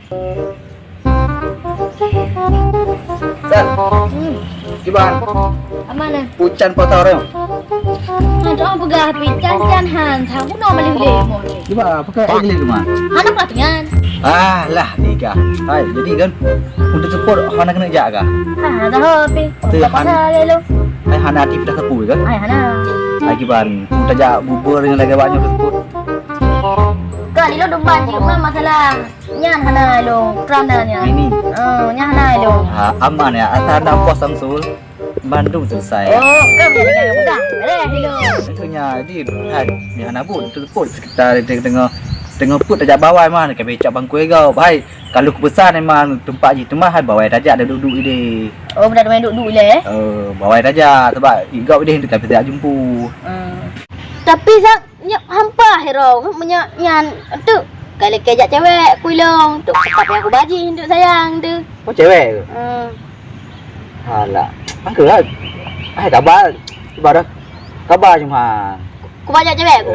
Sal, gimana? Mana? Pucan potong orang. Ada orang pegah pican han, tahu no malih mo. Gimana? Pakai air ke mana? Anak pelatihan. Ah lah, tiga. Hai, jadi kan untuk support Hana kena jaga. Ah, dah hobi. Tuhan. Lalu. Hai Hana aktif dah sepuluh kan? Ai Hana. Hai gimana? Kita jak bubur dengan lagi banyak support. Kali lo depan je masalah. Nyan Hana lo, kerananya. Ini. Nyan Hana lo. Ha, aman ya. Asal ada pos Samsul. Bandung selesai. Oh, kau yang dengan mudah. Hello. Tentunya di ni Hana pun support sekitar tengah put tajak bawah man ke becak bangku kau. Baik. Kalau kebesaran memang tempat je temah hai bawah tajak dah duduk ide. Oh, benar main duduk le. Bawah tajak sebab igau ide hendak tapi tak jumpa. Tapi sak hampa hero nyan tu. Kalau kejak cewek kuilong tu tapi aku baji untuk sayang tu. Kau cewek ke? Alah. Angka lah. Hai kabar. Kabar dah. Kabar cuma. Ku banyak cewek aku.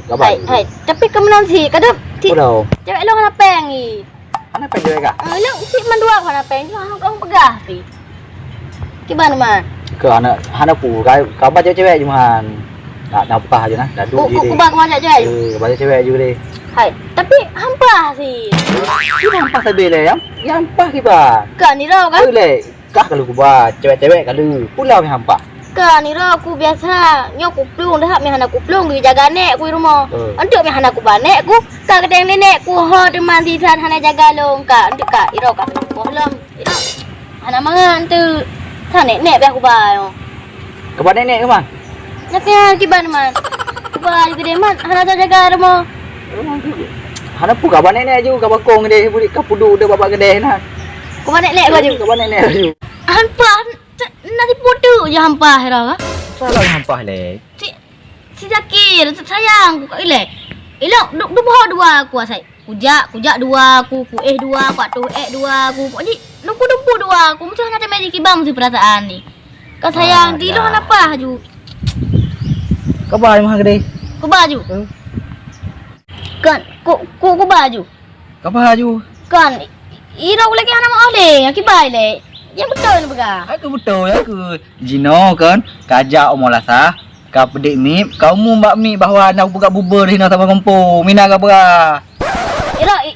Kabar. Hai, tapi kemenan si kadap Kau dah. cewek lo kana peng ni. Mana pengen cewek kah? Lo si mandua kana peng tu hang pegah pi. Gimana man? Ke anak pu kabar cewek cuma. Tak nampak aja nah. Dah duduk je. Ku banyak cewek. Banyak cewek juga deh. Hai, tapi hampa si. Kita nampak sabi le yang. Yang nampak kibar. Kan ni ro kan? Le. Kah kalau kubar cewek-cewek kalau pulau yang hampa. Kan ni ro aku biasa nyok kuplung dah mi hana kuplung gi jaga nek ku rumah. Untuk mi hana ku banek ku ka kedeng nenek ku ho deman di san hana jaga long ka untuk ka iro ka bohlam. Iro. Hana mangan tu. San nek be aku ba yo. Kepada nenek ke man? Naknya kiban man. Ku ba gede man hana jaga rumah. Hana pu kabar nenek ju kabar kong deh budik kapudu dah bapak gede nah. Ku ba nek baju. Kabar nenek ju. Hampa nanti podo je hampa hera ka. Salah hampa le. Si Zakir sayang ku ile. Ilok duk boh dua aku asai. Kujak dua aku, ku dua, ku atuh dua aku. Pokoknya dumpu dua aku. Macam hanya temai kibang si perasaan ni. Kau sayang di lo apa ju. Kabar mah gede. Ku baju. Kan ku baju. Kabar ju. Kan ira lagi anak mau oleh, kibai le. Yang betul ni bega. Aku betul ya ke. Jino kan kajak omolasa. Kau pedik mi, kau mu mbak mi bahawa nak buka bubur di sama kampung. Mina ka bera.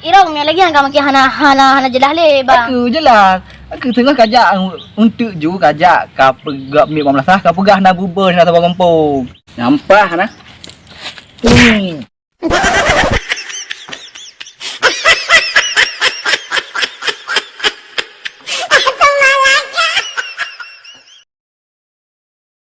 Ira mi lagi yang kau makin hana jelas le bang. Aku jelas. Aku tengah kajak untuk ju kajak kau pegak mi omolasa, kau pegah nak bubur di sama kampung. Nampak nah.